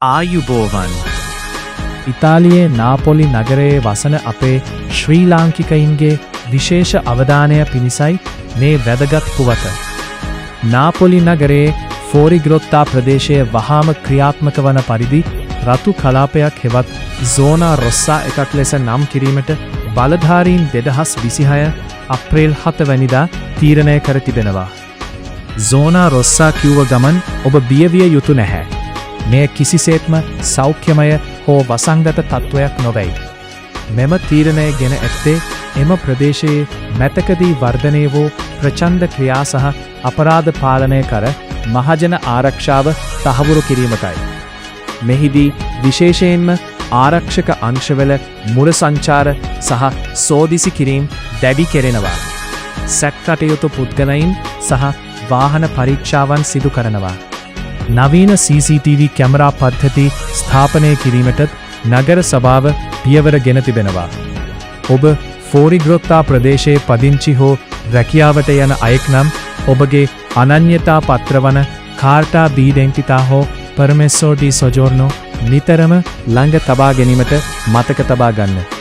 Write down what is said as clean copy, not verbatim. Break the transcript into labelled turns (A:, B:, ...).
A: ආයුබෝවන්.
B: ඉතාලියේ නාපොලි නගරයේ වසන අපේ ශ්‍රී ලාංකිකයින්ගේ විශේෂ අවධානය පිණිසයි මේ වැදගත් පුවත. නාපොලි නගරයේ ෆෝරිග්‍රොත්තා ප්‍රදේශයේ වහාම ක්‍රියාත්මක වන පරිදි රතු කලාපයක් හෙවත් සෝනා රොස්සා එකක් ලෙස නම් කිරීමට බලධාරීන් 2026 අප්‍රේල් 7 වැනිදා තීරණය කර තිබෙනවා. සෝනා රොස්සා කිව්ව ගමන් ඔබ බියවිය යුතු නැහැ. මෙය කිසිසේත්ම සෞඛ්‍යමය හෝ වසංගත තත්ත්වයක් නොවැයි. මෙම තීරණය ගෙන ඇත්තේ එම ප්‍රදේශයේ මැතකදී වර්ධනය වූ ප්‍රචණ්ඩ ක්‍රියා සහ අපරාධ පාලනය කර මහජන ආරක්ෂාව තහවුරු කිරීමටයි. මෙහිදී විශේෂයෙන්ම ආරක්ෂක අංශවල මුර සංචාර සහ සෝදිසි කිරීම් දැඩි කෙරෙනවා. සැකකටයුතු පුද්ගලයින් සහ වාහන පරීක්ෂාවන් සිදු කරනවා. නවීන CCTV කැමරා පද්ධති ස්ථාපනය කිරීමටත් නගර සභාව පියවර ගෙන තිබෙනවා. ඔබ ෆෝරිග්‍රොත්තා ප්‍රදේශයේ පදිංචි හෝ රැකියාවට යන අයෙක් නම් ඔබගේ අනන්‍යතා පත්‍රවන කාර්ටා ඩීඩෙන්ටිතා හෝ පර්මෙස්සෝ ඩි සොජෝර්නෝ නිතරම ළඟ තබා ගැනීමට මතක තබා ගන්න.